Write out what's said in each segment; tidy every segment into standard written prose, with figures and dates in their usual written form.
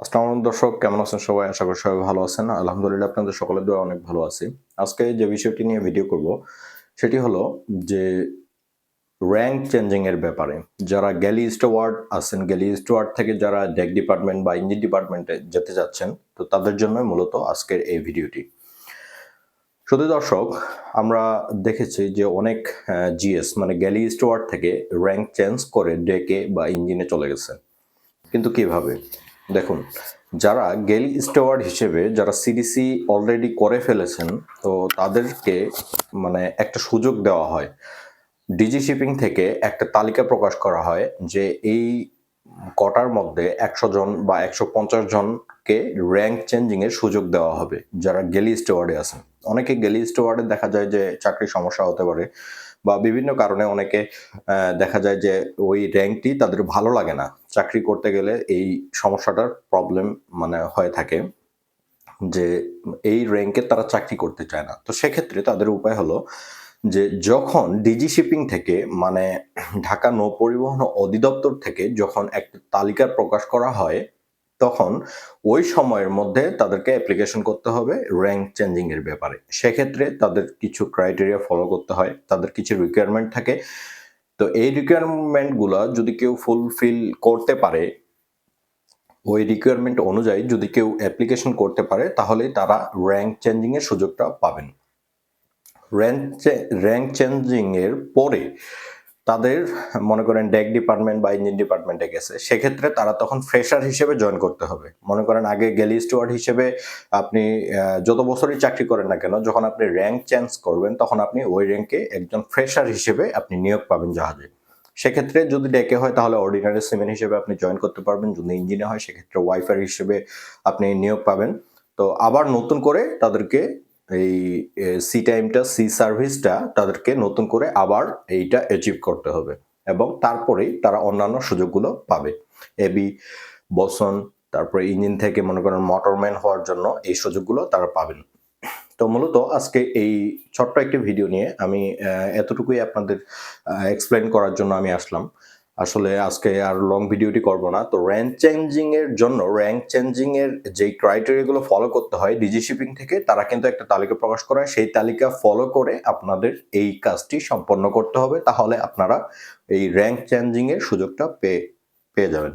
আসসালামু আলাইকুম দর্শক, কেমন আছেন সবাই? আশা করি সবাই ভালো আছেন। আলহামদুলিল্লাহ আপনাদের সকলের দোয়ায় অনেক ভালো আছি। আজকে যে বিষয়টি নিয়ে ভিডিও করব সেটি হলো যে র‍্যাংক চেঞ্জিং এর ব্যাপারে। যারা গ্যালি স্টুয়ার্ড আছেন, গ্যালি স্টুয়ার্ড থেকে যারা ডেক ডিপার্টমেন্ট বা ইঞ্জিন ডিপার্টমেন্টে যেতে যাচ্ছেন, তো তাদের জন্যই মূলত আজকের এই ভিডিওটি। শুধু দর্শক, আমরা দেখেছি যে অনেক জিএস মানে গ্যালি স্টুয়ার্ড থেকে র‍্যাংক চেঞ্জ করে ডেকে বা ইঞ্জিনে চলে গেছে। কিন্তু কিভাবে? দেখুন, যারা গেলি স্টুয়ার্ড হিসেবে যারা সিডিসি অলরেডি করে ফেলেছেন, তো তাদেরকে মানে একটা সুযোগ দেওয়া হয়। ডিজি শিপিং থেকে একটা তালিকা প্রকাশ করা হয় যে এই কটার মধ্যে ১০০ জন বা ১৫০ জনকে র‍্যাংক চেঞ্জিং এর সুযোগ দেওয়া হবে, যারা গেলি স্টুয়ার্ডে আছেন। অনেকে গেলি স্টুয়ার্ডে দেখা যায় যে চাকরির সমস্যা হতে পারে বা বিভিন্ন কারণে অনেকে দেখা যায় যে ওই র‍্যাংকটি তাদের ভালো লাগে না। চাকরি করতে গেলে এই সমস্যাটার প্রবলেম মানে হয়ে থাকে যে এই র‍্যাংকে তারা চাকরি করতে চায় না। তো সেক্ষেত্রে তাদের উপায় হলো যে যখন ডিজি শিপিং থেকে মানে ঢাকা নৌ পরিবহন অধিদপ্তর থেকে যখন একটা তালিকা প্রকাশ করা হয়, তখন ওই সময়ের মধ্যে তাদেরকে অ্যাপ্লিকেশন করতে হবে র‍্যাংক চেঞ্জিং এর ব্যাপারে। সেক্ষেত্রে তাদের কিছু ক্রাইটেরিয়া ফলো করতে হয়, তাদের কিছু রিকোয়ারমেন্ট থাকে। তো এই রিকোয়ারমেন্ট গুলা যদি কেউ ফুলফিল করতে পারে, ওই রিকোয়ারমেন্ট অনুযায়ী যদি কেউ অ্যাপ্লিকেশন করতে পারে, তাহলেই তারা র‍্যাংক চেঞ্জিং এর সুযোগটা পাবেন। র‍্যাংক চেঞ্জিং এর পরে তাদের মনে করেন ডেক ডিপার্টমেন্ট বা ইঞ্জিন ডিপার্টমেন্টে গেছে, সেক্ষেত্রে তারা তখন ফ্রেশার হিসেবে জয়েন করতে হবে। মনে করেন আগে গেলি স্টুয়ার্ড হিসেবে আপনি যত বছরই চাকরি করেন না কেন, যখন আপনি র‍্যাংক চেঞ্জ করবেন তখন আপনি ওই র‍্যাংকে একজন ফ্রেশার হিসেবে আপনি নিয়োগ পাবেন জাহাজে। সেক্ষেত্রে যদি ডেকে হয় তাহলে অর্ডিনারি সিমেন হিসেবে আপনি জয়েন করতে পারবেন। যদি ইঞ্জিনে হয় সেক্ষেত্রে ওয়াইফার হিসেবে আপনি নিয়োগ পাবেন। তো আবার নতুন করে তাদেরকে এই সি টাইমটা, সি সার্ভিসটা তাদেরকে নতুন করে আবার এইটা অ্যাচিভ করতে হবে এবং তারপরেই তারা অন্যান্য সুযোগগুলো পাবে। এবি, বসন, তারপরে ইঞ্জিন থেকে মনে করেন মোটরম্যান হওয়ার জন্য এই সুযোগগুলো তারা পাবেন। তো মূলত আজকে এই ছোট্ট একটি ভিডিও নিয়ে আমি এতটুকুই আপনাদের এক্সপ্লেইন করার জন্য আমি আসলাম। আসলে আজকে আর লং ভিডিওটি করব না। তো র‍্যাংক চেঞ্জিং এর যেই ক্রাইটেরিয়া গুলো ফলো করতে হয় ডিজি শিপিং থেকে, তারা কিন্তু একটা তালিকা প্রকাশ করা হয়। সেই তালিকা ফলো করে আপনাদের এই কাজটি সম্পন্ন করতে হবে। তাহলে আপনারা এই র‍্যাংক চেঞ্জিং এর সুযোগটা পেয়ে যাবেন।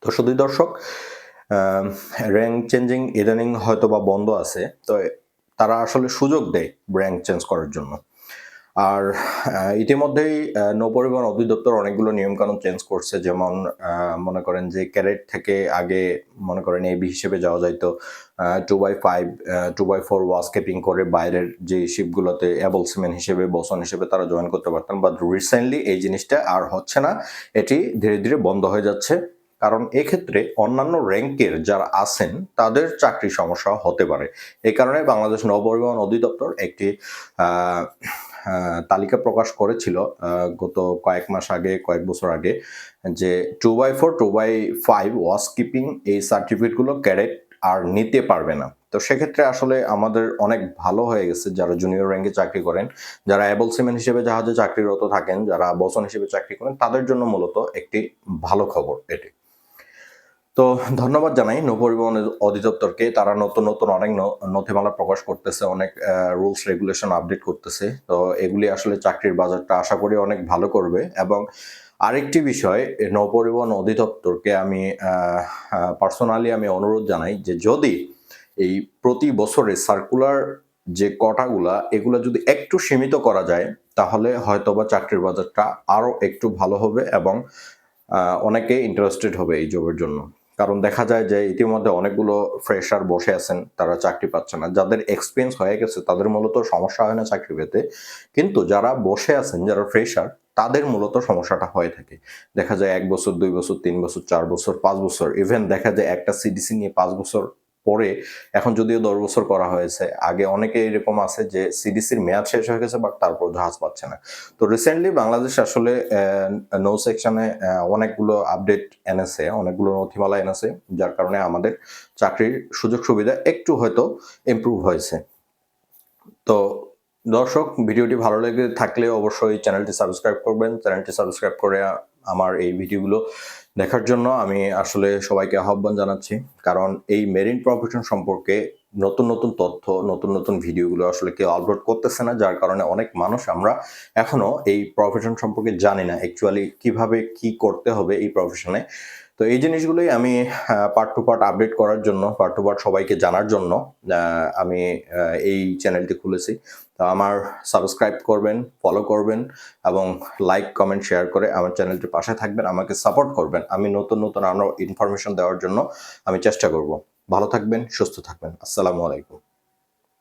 তো শুধুই দর্শক, র‍্যাংক চেঞ্জিং ইদানিং হয়তোবা বন্ধ আছে। তো তারা আসলে সুযোগ দেয় র‍্যাংক চেঞ্জ করার জন্য। আর ইতিমধ্যেই নৌপরিবহন অধিদপ্তর অনেকগুলো নিয়মকানুন চেঞ্জ করছে। যেমন মনে করেন যে ক্যাডেট থেকে আগে মনে করেন এবি হিসেবে যাওয়া যাইত। 2/5 2/4 ওয়াস্কেপিং করে বাইরের যে শিপগুলোতে অ্যাবল সিমেন হিসেবে, বসন হিসেবে তারা জয়েন করতে পারতেন। বাট রিসেন্টলি এই জিনিসটা আর হচ্ছে না। এটি ধীরে, ধীরে বন্ধ হয়ে যাচ্ছে। কারণ এক্ষেত্রে অন্যান্য র‍্যাংকের যারা আছেন তাদের চাকরির সমস্যা হতে পারে। এই কারণে বাংলাদেশ নৌপরিবহন অধিদপ্তর একটি আ তালিকা প্রকাশ করেছিল গত কয়েক মাস আগে, কয়েক বছর আগে, যে 2/4, 2/5 ওয়াশকিপিং এই সার্টিফিকেটগুলো ক্যাডেট আর নিতে পারবে না। তো সেক্ষেত্রে আসলে আমাদের অনেক ভালো হয়ে গেছে যারা জুনিয়র র‍্যাংকে চাকরি করেন, যারা অ্যাবল সিমেন হিসেবে জাহাজে চাকরিরত থাকেন, যারা বসন হিসেবে চাকরি করেন, তাদের জন্য মূলত একটি ভালো খবর এটি। তো ধন্যবাদ জানাই নৌপরিবহন অধিদপ্তরকে। তারা নতুন, নতুন অনেক নথিমালা প্রকাশ করতেছে, অনেক রুলস রেগুলেশন আপডেট করতেছে। তো এগুলি আসলে চাকরির বাজারটা আশা করি অনেক ভালো করবে। এবং আরেকটি বিষয়, নৌপরিবহন অধিদপ্তরকে আমি পার্সোনালি আমি অনুরোধ জানাই যে যদি এই প্রতি বছরে সার্কুলার যে কোটাগুলা, এগুলা যদি একটু সীমিত করা যায়, তাহলে হয়তোবা চাকরির বাজারটা আরো একটু ভালো হবে এবং অনেকে ইন্টারেস্টেড হবে এই জবের জন্য। কারণ দেখা যায় যে ইতিমধ্যে অনেকগুলো ফ্রেশার বসে আছেন, তারা চাকরি পাচ্ছে না। যাদের এক্সপেরিয়েন্স হয়ে গেছে তাদের মূলত সমস্যা হয় না চাকরি পেতে। কিন্তু যারা বসে আছেন, যারা ফ্রেশার, তাদের মূলত সমস্যাটা হয়ে থাকে। দেখা যায় ১ বছর, ২ বছর, ৩ বছর, ৪ বছর, ৫ বছর, ইভেন দেখা যায় একটা সিডিসি নিয়ে ৫ বছর পরে, এখন যদিও ১০ বছর করা হয়েছে। আগে অনেকে এরকম আছে যে সিডিসির মেয়াদ শেষ হয়ে গেছে বাট তারপর জাহাজ পাচ্ছে না। তো রিসেন্টলি বাংলাদেশ আসলে নৌ সেকশনে অনেকগুলো আপডেট এনেছে, অনেকগুলো নথিমালা এনেছে, যার কারণে আমাদের চাকরির সুযোগ সুবিধা একটু হয়তো ইমপ্রুভ হয়েছে। তো দর্শক, ভিডিওটি ভালো লেগে থাকলে অবশ্যই চ্যানেলটি সাবস্ক্রাইব করবেন। চ্যানেলটি সাবস্ক্রাইব করে আমার এই ভিডিওগুলো দেখার জন্য আমি আসলে সবাইকে আহ্বান জানাচ্ছি, কারণ এই মেরিন প্রফেশন সম্পর্কে নতুন নতুন তথ্য, নতুন নতুন ভিডিওগুলো আসলে কেউ আপলোড করতেছে না, যার কারণে অনেক মানুষ আমরা এখনো এই প্রফেশন সম্পর্কে জানি না অ্যাকচুয়ালি কিভাবে কি করতে হবে এই প্রফেশনে। তো এই জিনিসগুলোই আমি পার্ট টু পার্ট আপডেট করার জন্য, পার্ট টু পার্ট সবাইকে জানার জন্য আমি এই চ্যানেলটি খুলেছি। তো আমার সাবস্ক্রাইব করবেন, ফলো করবেন এবং লাইক, কমেন্ট, শেয়ার করে আমার চ্যানেলটির পাশে থাকবেন, আমাকে সাপোর্ট করবেন। আমি নতুন নতুন আরও ইনফরমেশন দেওয়ার জন্য আমি চেষ্টা করব। ভালো থাকবেন, সুস্থ থাকবেন। আসসালামু আলাইকুম।